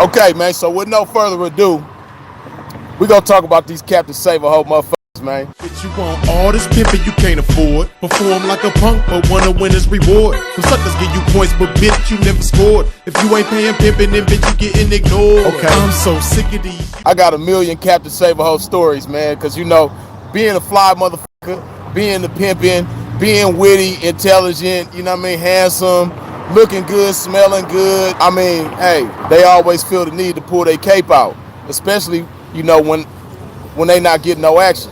Okay, man, so with no further ado, we gonna talk about these Captain Save-A-Ho motherfuckers, man. Bitch, you want all this pimping you can't afford. Perform like a punk, but wanna win his reward. Some suckers give you points, but bitch, you never scored. If you ain't paying pimping, then bitch, you getting ignored. Okay, I'm so sick of these. I got a million Captain Save-A-Ho stories, man, because you know, being a fly motherfucker, being the pimping, being witty, intelligent, you know what I mean, handsome, looking good, smelling good. I mean, hey, they always feel the need to pull their cape out, especially, you know, when they not getting no action.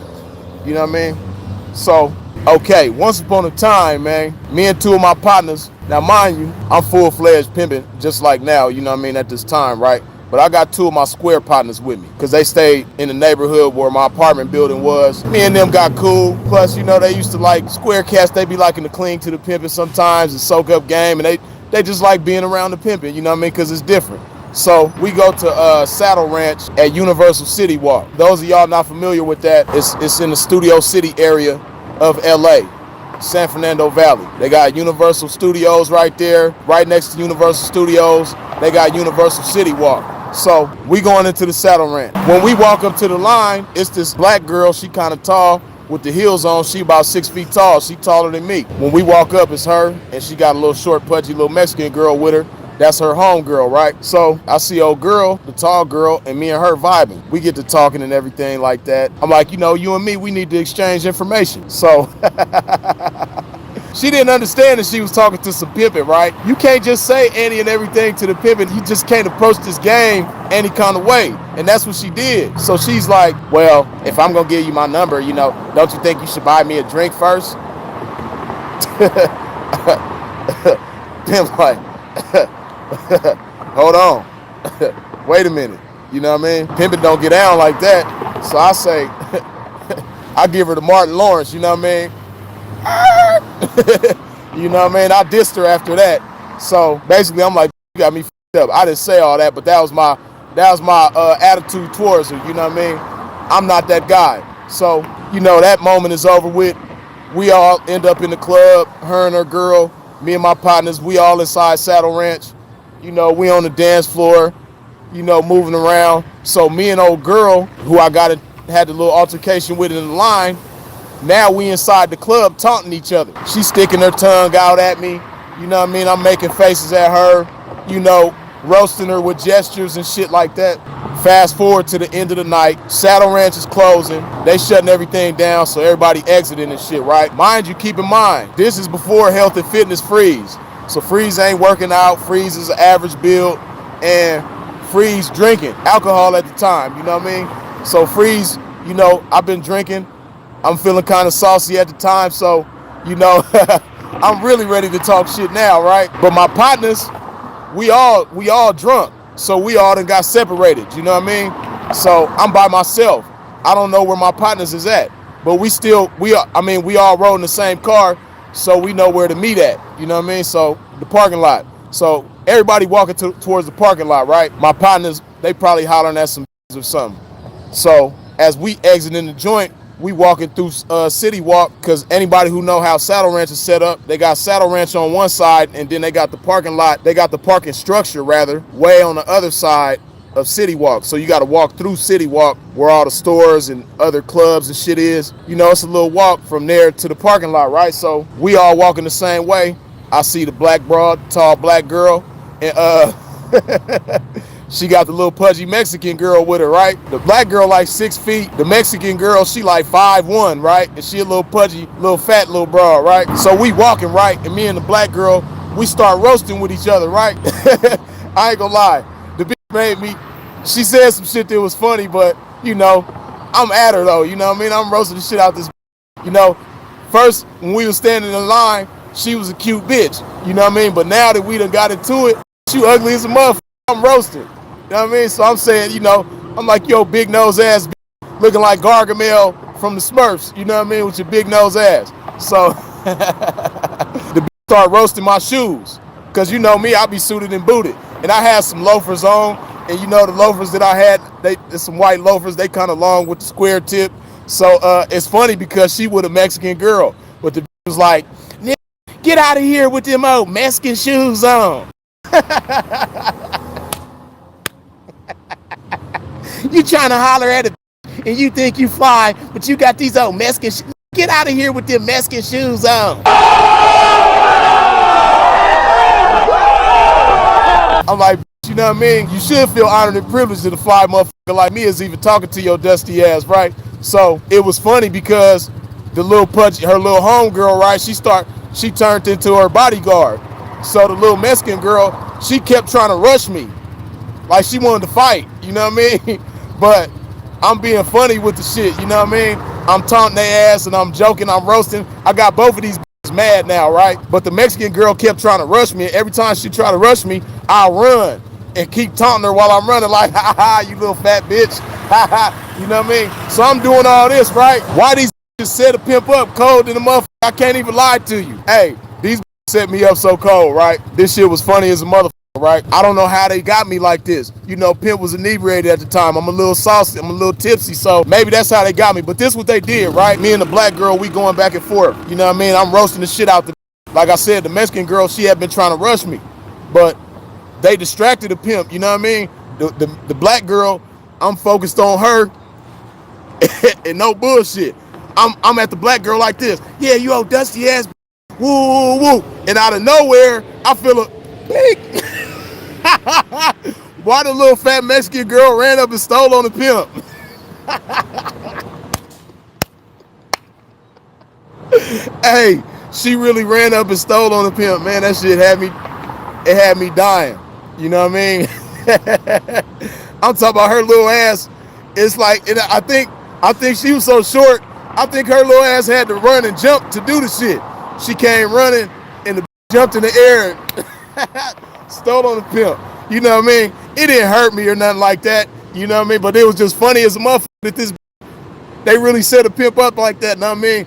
You know what I mean? So, okay, once upon a time, man, me and two of my partners, now mind you, I'm full-fledged pimping, just like now, you know what I mean, at this time, right? But I got two of my square partners with me because they stayed in the neighborhood where my apartment building was. Me and them got cool. Plus, you know, they used to like square cats. They be liking to cling to the pimping sometimes and soak up game. And they just like being around the pimping, you know what I mean? Because it's different. So we go to Saddle Ranch at Universal CityWalk. Those of y'all not familiar with that, it's in the Studio City area of LA, San Fernando Valley. They got Universal Studios right there. Right next to Universal Studios, they got Universal CityWalk. So we going into the Saddle Ranch. When we walk up to the line, it's this black girl. She kind of tall with the heels on. She about 6 feet tall. She taller than me. When we walk up, it's her, and she got a little short, pudgy little Mexican girl with her. That's her home girl, right? So I see old girl, the tall girl, and me and her vibing. We get to talking and everything like that. I'm like, you know, you and me, we need to exchange information. So she didn't understand that she was talking to some pimping, right? You can't just say any and everything to the pimping. You just can't approach this game any kind of way. And that's what she did. So she's like, well, if I'm gonna give you my number, you know, don't you think you should buy me a drink first? Pimp like, hold on. Wait a minute. You know what I mean? Pimping don't get down like that. So I say, I give her to Martin Lawrence, you know what I mean? You know what I mean? I dissed her after that. So basically I'm like, you got me f***ed up. I didn't say all that, but that was my attitude towards her, you know what I mean? I'm not that guy. So, you know, that moment is over with. We all end up in the club, her and her girl, me and my partners, we all inside Saddle Ranch. You know, we on the dance floor, you know, moving around. So me and old girl, who I had the little altercation with in the line, now we inside the club taunting each other. She's sticking her tongue out at me. You know what I mean? I'm making faces at her, you know, roasting her with gestures and shit like that. Fast forward to the end of the night. Saddle Ranch is closing. They shutting everything down, so everybody exiting and shit, right? Mind you, keep in mind, this is before Health and Fitness Freeze. So Freeze ain't working out. Freeze is an average build. And Freeze drinking alcohol at the time, you know what I mean? So Freeze, you know, I've been drinking. I'm feeling kind of saucy at the time, so, you know, I'm really ready to talk shit now, right? But my partners, we all drunk, so we all done got separated, you know what I mean? So I'm by myself. I don't know where my partners is at, but we all rode in the same car, so we know where to meet at, you know what I mean? So the parking lot. So everybody walking towards the parking lot, right? My partners, they probably hollering at some or something. So as we exiting the joint, we walking through CityWalk, because anybody who know how Saddle Ranch is set up, they got Saddle Ranch on one side, and then they got the parking lot, they got the parking structure rather, way on the other side of CityWalk. So you got to walk through CityWalk where all the stores and other clubs and shit is. You know, it's a little walk from there to the parking lot, right? So we all walking the same way. I see the black broad, tall black girl, and she got the little pudgy Mexican girl with her, right? The black girl like 6 feet. The Mexican girl, she like 5'1", right? And she a little pudgy, little fat little broad, right? So we walking, right? And me and the black girl, we start roasting with each other, right? I ain't gonna lie. The bitch made me, she said some shit that was funny, but, you know, I'm at her though, you know what I mean? I'm roasting the shit out this bitch. You know, first, when we was standing in line, she was a cute bitch, you know what I mean? But now that we done got into it, she ugly as a motherfucker. I'm roasting. You know what I mean? So I'm saying, you know, I'm like, yo, big nose ass bitch, looking like Gargamel from the Smurfs, you know what I mean, with your big nose ass. So the bitch started roasting my shoes, because you know me, I be suited and booted. And I had some loafers on, and you know the loafers that I had, it's some white loafers, they kind of long with the square tip. So it's funny because she was a Mexican girl, but the bitch was like, get out of here with them old Mexican shoes on. You trying to holler at it and you think you fly, but you got these old Mexican shoes. Get out of here with them Mexican shoes on. I'm like, you know what I mean? You should feel honored and privileged that a fly motherfucker like me is even talking to your dusty ass, right? So it was funny because the little her little homegirl, right? She turned into her bodyguard. So the little Mexican girl, she kept trying to rush me. Like she wanted to fight, you know what I mean? But I'm being funny with the shit, you know what I mean? I'm taunting their ass and I'm joking, I'm roasting. I got both of these bitches mad now, right? But the Mexican girl kept trying to rush me. And every time she tried to rush me, I'll run and keep taunting her while I'm running like, ha ha, you little fat bitch. Ha ha, you know what I mean? So I'm doing all this, right? Why these bitches set a pimp up cold in the motherfucker? I can't even lie to you. Hey, these bitches set me up so cold, right? This shit was funny as a motherfucker. Right? I don't know how they got me like this. You know, Pimp was inebriated at the time. I'm a little saucy, I'm a little tipsy, so maybe that's how they got me. But this what they did, right? Me and the black girl, we going back and forth. You know what I mean? I'm roasting the shit out the. Like I said, the Mexican girl, she had been trying to rush me, but they distracted the Pimp. You know what I mean? The black girl, I'm focused on her, and no bullshit. I'm at the black girl like this. Yeah, you old dusty ass. Woo woo woo. And out of nowhere, I feel a big. Why the little fat Mexican girl ran up and stole on the Pimp? Hey, she really ran up and stole on the Pimp, man. That shit had me dying. You know what I mean? I'm talking about her little ass. It's like, I think she was so short. I think her little ass had to run and jump to do the shit. She came running and the jumped in the air and stole on the Pimp. You know what I mean? It didn't hurt me or nothing like that. You know what I mean? But it was just funny as a motherfucker that they really set a Pimp up like that. You know what I mean?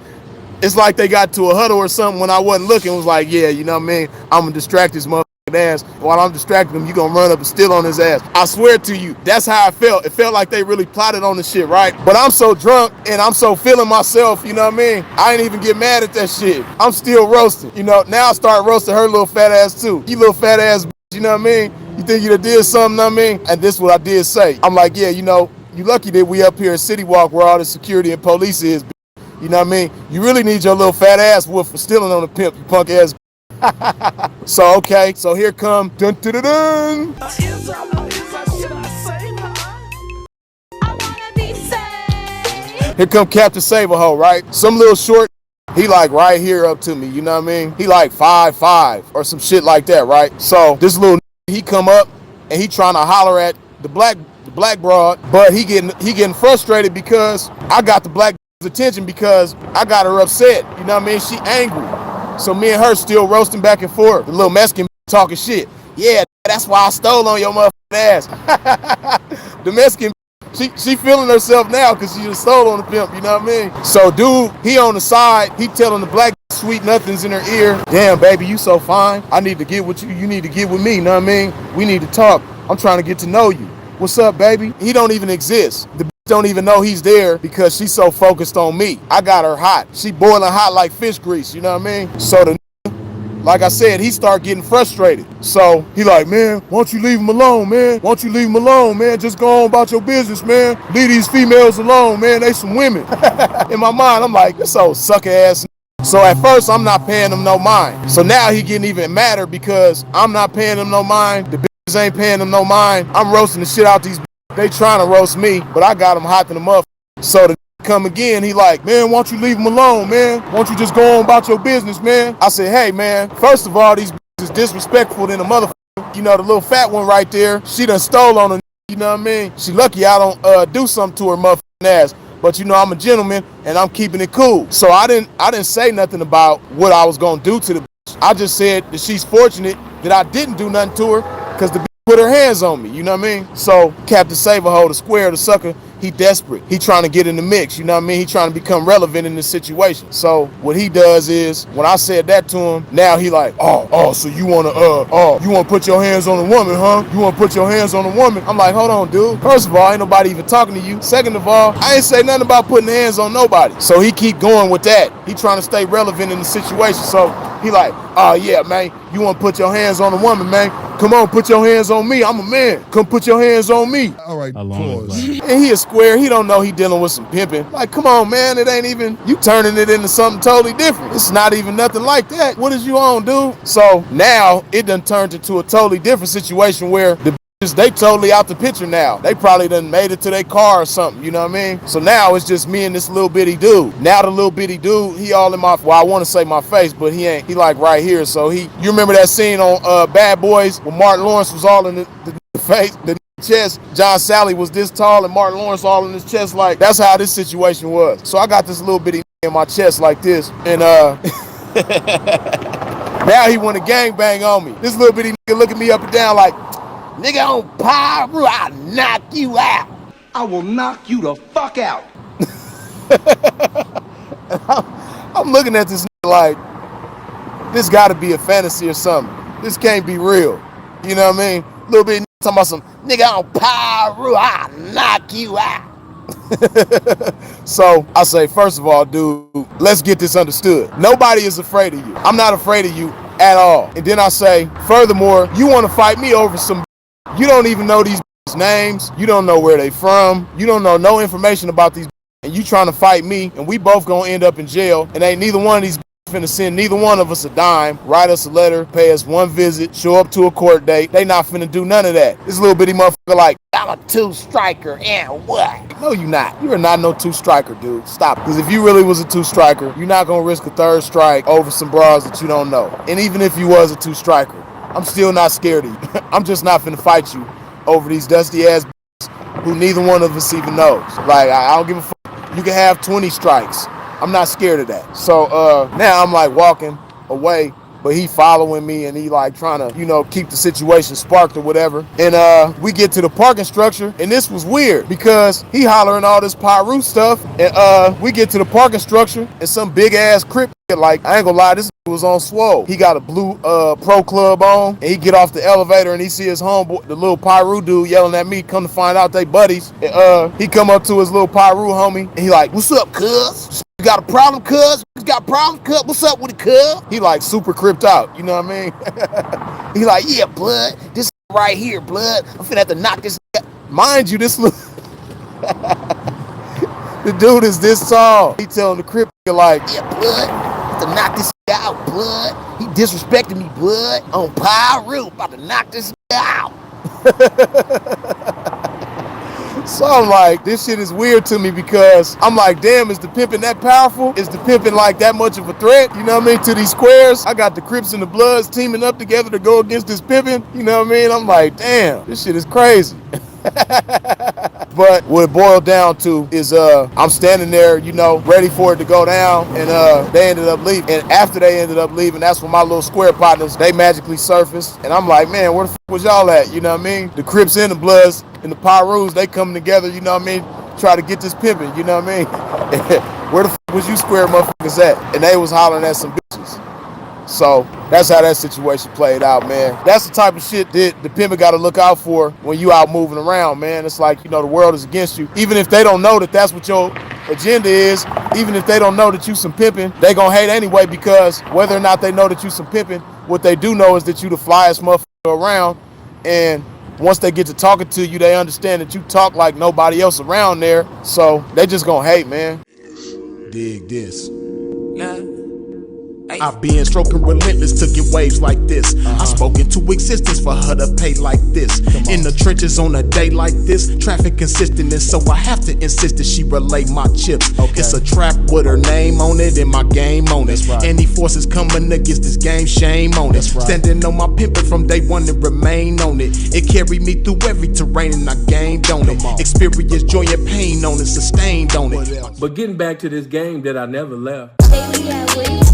It's like they got to a huddle or something when I wasn't looking. It was like, yeah, you know what I mean? I'm going to distract this motherfucking ass. While I'm distracting him, you going to run up and steal on his ass. I swear to you, that's how I felt. It felt like they really plotted on the shit, right? But I'm so drunk and I'm so feeling myself, you know what I mean? I ain't even get mad at that shit. I'm still roasting. You know, now I start roasting her little fat ass too. You little fat ass bitch, you know what I mean? You think you done did something, know what I mean? And this is what I did say. I'm like, yeah, you know, you lucky that we up here in CityWalk where all the security and police is, you know what I mean? You really need your little fat ass whoop for stealing on the Pimp, you punk ass. So, okay, so here come dun dun dun dun. Here come Captain Save-A-Ho, right? Some little short, he like right here up to me, you know what I mean? He like 5'5" or some shit like that, right? So this little he come up and he trying to holler at the black broad, but he getting frustrated because I got the black attention because I got her upset, you know what I mean? She angry. So me and her still roasting back and forth. The little Mexican talking shit. Yeah, that's why I stole on your motherfucking ass. The Mexican, she feeling herself now because she just stole on the Pimp, you know what I mean? So dude, he on the side, he telling the black sweet nothings in her ear. Damn, baby, you so fine. I need to get with you. You need to get with me, you know what I mean? We need to talk. I'm trying to get to know you. What's up, baby? He don't even exist. The don't even know he's there because she's so focused on me. I got her hot. She boiling hot like fish grease, you know what I mean? So the like I said, he start getting frustrated. So he like, man, why don't you leave him alone, man? Why don't you leave him alone, man? Just go on about your business, man. Leave these females alone, man. They some women. In my mind, I'm like, this old sucker ass. So at first, I'm not paying him no mind. So now he getting even madder because I'm not paying him no mind. The bitches ain't paying him no mind. I'm roasting the shit out these bitches. They trying to roast me, but I got them hot in the motherfucker. So the come again, he like, man, why don't you leave him alone, man? Why don't you just go on about your business, man? I said, hey, man, first of all, these bitches is disrespectful than a motherfucker. You know, the little fat one right there, she done stole on her, you know what I mean? She lucky I don't do something to her motherfucking ass. But you know, I'm a gentleman and I'm keeping it cool. So I didn't say nothing about what I was gonna do to the bitch. I just said that she's fortunate that I didn't do nothing to her because the bitch put her hands on me, you know what I mean? So Captain Save-A-Ho, the square, the sucker, he desperate. He trying to get in the mix, you know what I mean? He trying to become relevant in this situation. So what he does is, when I said that to him, now he like, so you wanna put your hands on a woman, huh? You wanna put your hands on a woman? I'm like, hold on, dude. First of all, ain't nobody even talking to you. Second of all, I ain't say nothing about putting hands on nobody. So he keep going with that. He trying to stay relevant in the situation. So he like, oh yeah, man, you wanna put your hands on a woman, man? come on, put your hands on me. I'm a man. Come put your hands on me. All right, pause. And he a square. He don't know he dealing with some pimping. Like, come on, man. It ain't even, you turning it into something totally different. It's not even nothing like that. What is you on, dude? So now it done turned into a totally different situation where the bitches, they totally out the picture now. They probably done made it to their car or something, you know what I mean? So now it's just me and this little bitty dude. Now the little bitty dude, he all in my, well, I want to say my face, but he ain't. He like right here. So you remember that scene on Bad Boys when Martin Lawrence was all in the face, the chest. John Sally was this tall and Martin Lawrence all in his chest. Like, that's how this situation was. So I got this little bitty in my chest like this, and now he want to gangbang on me. This little bitty nigga looking me up and down like, nigga on Pyro, I'll knock you out. I will knock you the fuck out. I'm looking at this nigga like, this gotta be a fantasy or something. This can't be real. You know what I mean? Little bit talking about some nigga on Pyro, I'll knock you out. So I say, first of all, dude, let's get this understood. Nobody is afraid of you. I'm not afraid of you at all. And then I say, furthermore, you want to fight me over some, you don't even know these names. You don't know where they from. You don't know no information about these, and you trying to fight me, and we both gonna end up in jail, and ain't neither one of these finna send neither one of us a dime, write us a letter, pay us one visit, show up to a court date. They not finna do none of that. This little bitty motherfucker like, I'm a two-striker and what? No, you not. You are not no two-striker, dude. Stop. Because if you really was a two-striker, you're not gonna risk a third strike over some bras that you don't know. And even if you was a two-striker, I'm still not scared of you. I'm just not finna fight you over these dusty ass who neither one of us even knows. Like, I don't give a fuck. You can have 20 strikes. I'm not scared of that. So now I'm like walking away, but he following me and he like trying to, you know, keep the situation sparked or whatever. And we get to the parking structure, and this was weird because he hollering all this Pyro stuff, and we get to the parking structure and some big ass Crip, like, I ain't gonna lie, this was on swole. He got a blue Pro Club on, and he get off the elevator and he see his homeboy, the little Pyro dude, yelling at me. Come to find out they buddies. And, he come up to his little Pyro homie and he like, what's up, cuz? You got a problem, cuz? You got a problem, cuz? What's up with it, cuz? He like super cripped out, you know what I mean? He like, yeah, blood, this right here, blood. I'm finna have to knock this. Mind you, this little the dude is this tall. He telling the Crip like, yeah, blood, to knock this out, blood. He disrespecting me, blood. On Pyro, about to knock this out. So I'm like, this shit is weird to me because I'm like, damn, is the pimping that powerful? Is the pimping like that much of a threat? You know what I mean? To these squares, I got the Crips and the Bloods teaming up together to go against this pimping. You know what I mean? I'm like, damn, this shit is crazy. But what it boiled down to is I'm standing there, you know, ready for it to go down, and they ended up leaving. And after they ended up leaving, that's when my little square partners, they magically surfaced. And I'm like, man, where the fuck was y'all at? You know what I mean? The Crips and the Bloods and the Pyros, they coming together, you know what I mean? Try to get this pimping, you know what I mean? Where the fuck was you square motherfuckers at? And they was hollering at some bitches. So that's how that situation played out, man. That's the type of shit that the pimpin' got to look out for when you out moving around, man. It's like, you know, the world is against you. Even if they don't know that that's what your agenda is, even if they don't know that you some pimping, they gonna hate anyway, because whether or not they know that you some pimping, what they do know is that you the flyest motherfucker around. And once they get to talking to you, they understand that you talk like nobody else around there. So they just gonna hate, man. Dig this. Yeah. I been stroking relentless to get waves like this. I spoke into existence for her to pay like this. In the trenches on a day like this, traffic consistent, and so I have to insist that she relay my chips. It's a trap with her name on it and my game on it. Any forces coming against this game, shame on it. Standing on my pimpin' from day one and remain on it. It carried me through every terrain and I gained on it. Experience joy and pain on it, sustained on it. But getting back to this game that I never left. Baby, I wait.